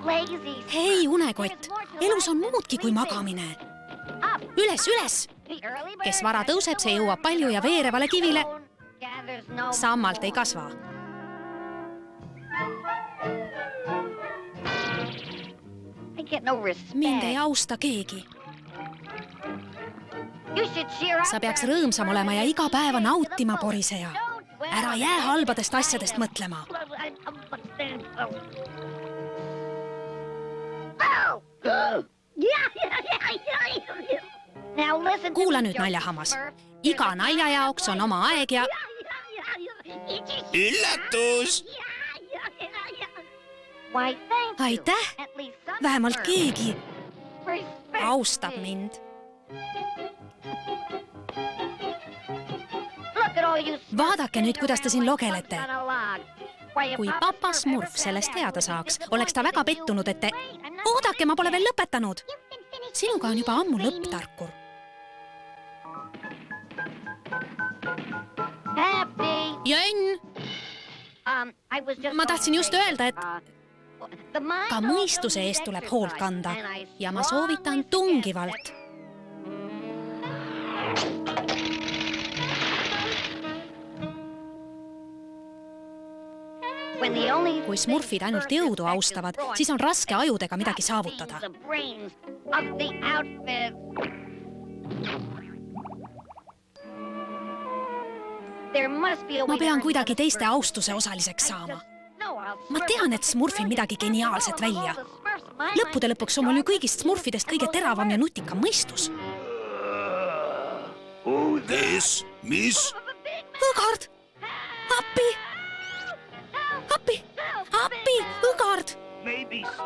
Hei, unekott, elus on muudki kui magamine. Üles, üles! Kes vara tõuseb, see jõuab palju ja veerevale kivile. Sammalt ei kasva. Mind ei austa keegi. Sa peaks rõõmsam olema ja iga päeva nautima, poriseja. Ära jää halbadest asjadest mõtlema. Kuula nüüd, naljahammas. Iga nalja jaoks on oma aeg ja... Üllatus! Aitäh! Vähemalt keegi austab mind. Vaadake nüüd, kuidas te siin logelete. Kui papa Smurf sellest teada saaks, oleks ta väga pettunud, et te... Oodake, ma pole veel lõpetanud. Sinuga on juba ammu lõpp, Tarkur. Jönn! Ma tahtsin just öelda, et ka mõistuse eest tuleb hoolt kanda ja ma soovitan tungivalt. Kui smurfid ainult jõudu austavad, siis on raske ajudega midagi saavutada. Ma pean kuidagi teiste austuse osaliseks saama. Ma tean, et smurfin midagi geniaalset välja. Lõppude lõpuks on mul ju kõigist smurfidest kõige teravam ja nutikam mõistus. Kes? Mis? Õgard! Appi! Appi! Appi! Õgard!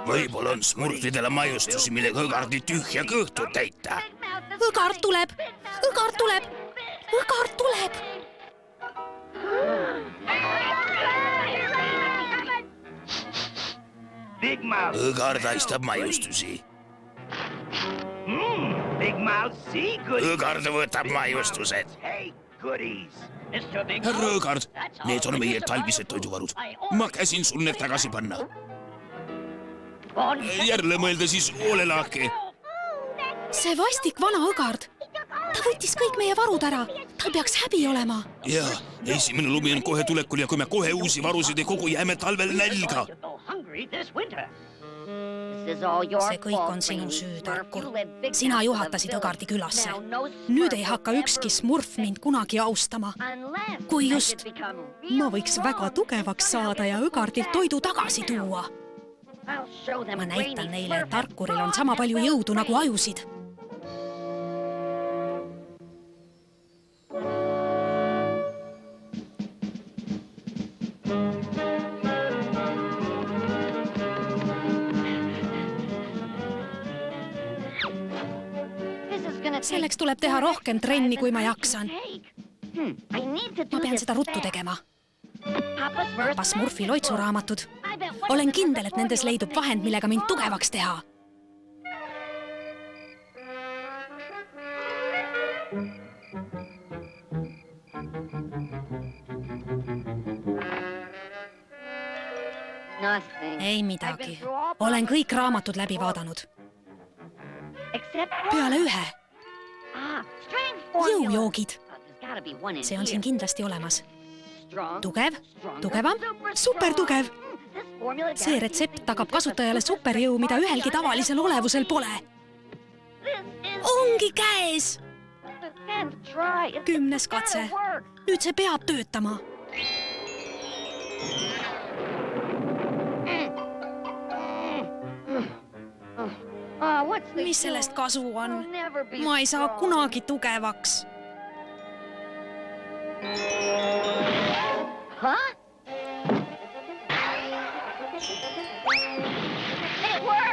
Võib-olla on smurfidele maiustusi, millega õgardi tühja kõhtu täita. Õgard tuleb! Õgard tuleb! Õgard tuleb! Õgard haistab maiustusi. Õgard võtab maiustused. Härra Õgard, need on meie talvised toiduvarud. Ma käsin sul need tagasi panna. Järle mõelda siis oolelaake. See vastik vana Õgard. Ta võttis kõik meie varud ära. Tal peaks häbi olema. Jaa, esimene lumi on kohe tulekul ja kui me kohe uusi varusid ei kogu, jääme talvel nälga. See kõik on sinu süü, Tarkur. Sina juhatasid Õgardi külasse. Nüüd ei hakka ükski smurf mind kunagi austama. Kui just, ma võiks väga tugevaks saada ja Õgardilt toidu tagasi tuua. Ma näitan neile, et Tarkuril on sama palju jõudu nagu ajusid. Selleks tuleb teha rohkem trenni, kui ma jaksan. Ma pean seda ruttu tegema. Papa Smurfi loitsuraamatud. Olen kindel, et nendes leidub vahend, millega mind tugevaks teha. Ei midagi. Olen kõik raamatud läbi vaadanud. Peale ühe. Jõujoogid. See on siin kindlasti olemas. Tugev, tugevam, supertugev. See retsept tagab kasutajale superjõu, mida ühelgi tavalisel olevusel pole. Ongi käes! 10. katse. Nüüd see peab töötama. Mis sellest kasu on? Ma ei saa kunagi tugevaks.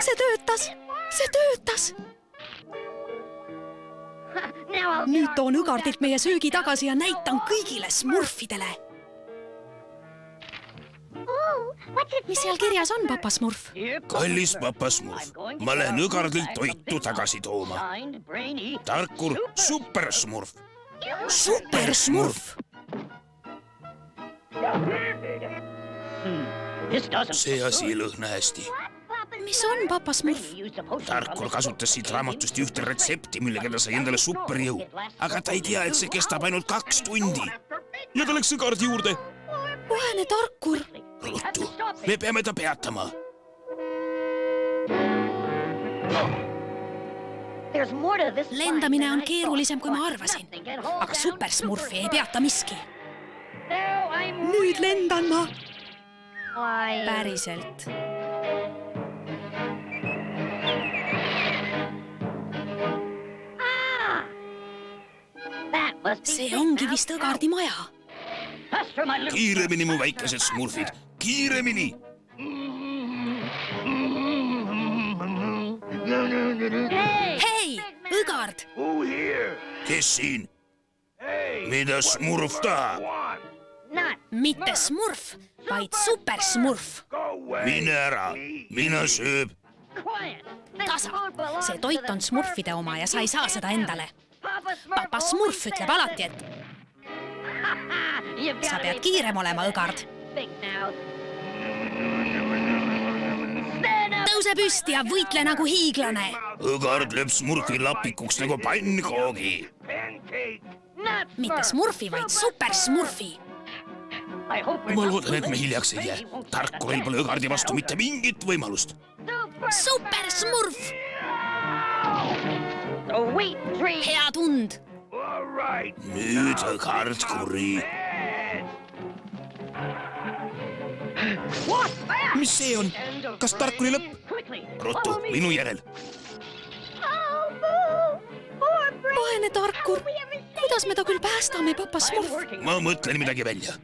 See töötas! See töötas! Nüüd toon Õgardilt meie söögi tagasi ja näitan kõigile smurfidele. Mis seal kirjas on, papa Smurf? Kallis papa Smurf, ma lähen Õgardilt toitu tagasi tooma. Tarkur, supersmurf. Supersmurf! See asi ei lõhna hästi. Mis on, papa Smurf? Tarkur kasutas siit raamatust ühte retsepti, millega ta sai endale superjõu. Aga ta ei tea, et see kestab ainult 2 tundi. Ja ta läks sõgardi juurde. Vaene Tarkur. Ruttu, me peame ta peatama. Lendamine on keerulisem, kui ma arvasin. Aga supersmurfi ei peata miski. Nüüd lendan ma. Päriselt. See ongi vist õgardi maja. Kiiremini, mu väikesed smurfid. Kiiremini! Hei, õgard! Kes siin? Mida smurf tahab? Mitte smurf, vaid supersmurf. Mine ära, mina sööb. Tasa, see toit on smurfide oma ja sa ei saa seda endale. Papa Smurf ütleb alati, et sa pead kiirem olema, õgard. Tõuse püsti ja võitle nagu hiiglane. Õgard lööb smurfi lapikuks nagu pannkoogi. Mitte smurfi, vaid supersmurfi. Ma loodan, et me hiljaks ei jää. Tarkuril pole õgardi vastu mitte mingit võimalust. Supersmurf! Hea tund. Nüüd õgard kuri. Mis see on? Kas Tarkuri lõpp? Ruttu, minu järel. Vaene Tarkur. Kuidas me ta küll päästame, papa Smurf? Ma mõtlen midagi välja.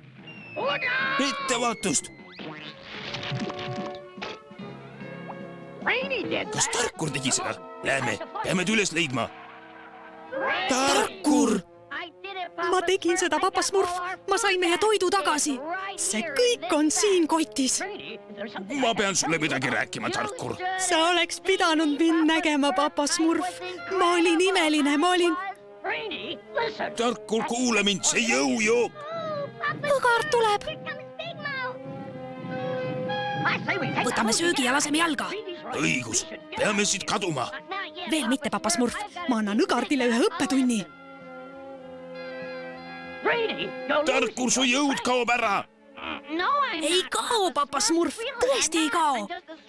Ettevaatust! Kas Tarkur tegi seda? Lähme, peame ta üles leidma. Tarkur! Ma tegin seda, papa Smurf. Ma sain meie toidu tagasi. See kõik on siin kotis. Ma pean sulle midagi rääkima, Tarkur. Sa oleks pidanud mind nägema, papa Smurf. Ma olin imeline, ma olin... Tarkur, kuule mind, see jõujoob. Õgard tuleb. Võtame söögi ja laseme jalga. Õigus, peame siit kaduma. Veel mitte, papa Smurf. Ma annan õgardile ühe õppetunni. Tarkur, su jõud kaob ära. Ei kao, papa Smurf. Tõesti ei kao.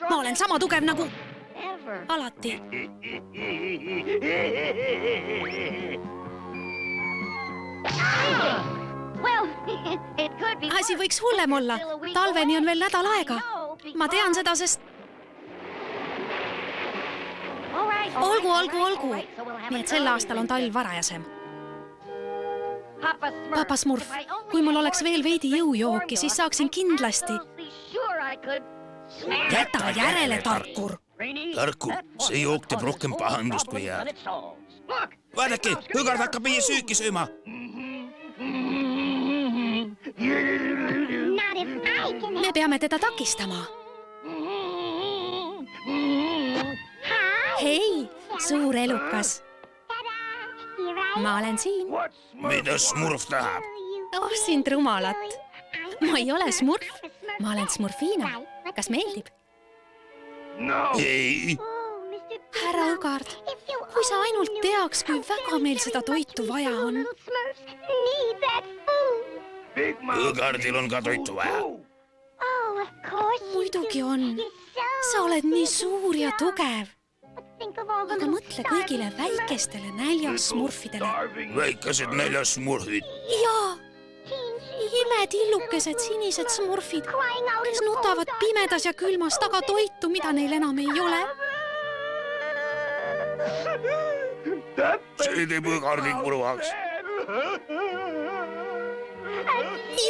Ma olen sama tugev nagu... alati. Asi võiks hullem olla. Talveni on veel nädal aega. Ma tean seda, sest... Olgu. Nii et sel aastal on talv varajasem. Papa Smurf, kui mul oleks veel veidi jõujooki, siis saaksin kindlasti... Jäta järele, Tarkur! Tarkur, see jook teeb rohkem pahandust kui head. Vaadake, õgard hakkab meie sööki sööma. Me peame teda takistama. Hei, suur elukas. Ma olen siin. Mida Smurf tahab? Oh, sind rumalat. Ma ei ole Smurf. Ma olen Smurfina. Kas meeldib? Ei. Härra õgard, kui sa ainult teaks, kui väga meil seda toitu vaja on. Õgardil on ka toitu vaja. Muidugi on. Sa oled nii suur ja tugev. Aga mõtle kõigile väikestele näljasmurfidele. Väikesed näljasmurfid? Jaa. Imetillukesed sinised smurfid, kes nutavad pimedas ja külmas taga toitu, mida neil enam ei ole. See teeb õgardi kurvaks.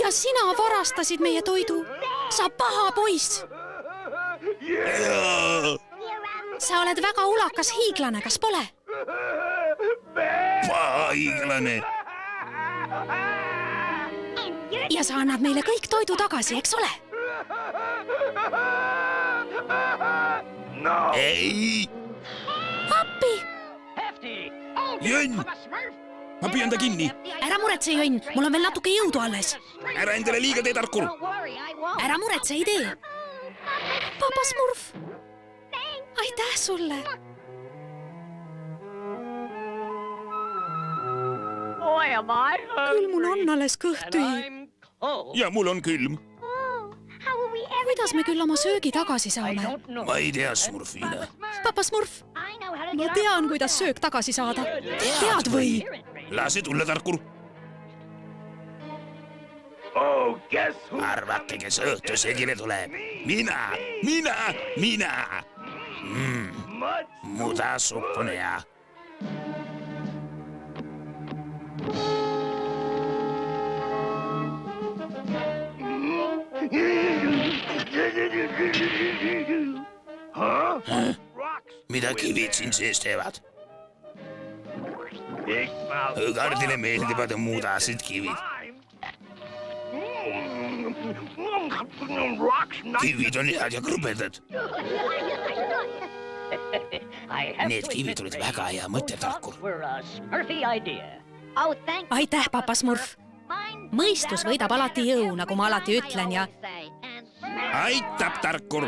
Ja sina varastasid meie toidu. Sa paha poiss. Sa oled väga ulakas hiiglane, kas pole? Paha hiiglane. Ja sa annad meile kõik toidu tagasi, eks ole? Ei! Appi! Jönn! Ma püüan ta kinni. Ära muretse, Jönn, mul on veel natuke jõudu alles. Ära endale liiga tee, Tarkur. Ära muretse, ei tee. Papa Smurf. aitäh sulle. küll mul on alles kõht tühi. ja mul on külm. Kuidas me küll oma söögi tagasi saame? Ma ei tea, Smurfina. Papa Smurf, ma tean, kuidas söök tagasi saada. tead või? Lase tulla, Tarkur. Arvake, kes õhtusöögile tuleb. Mina. Mudasupp on hea. Mida kivid siin sees teevad? Õgardile meeldivad mudasid kivid. Kivid on head ja krõbedad. Need kivid olid väga hea mõte, Tarkur. Aitäh, Papa Smurf. Mõistus võidab alati jõu, nagu ma alati ütlen ja... Aitab, Tarkur!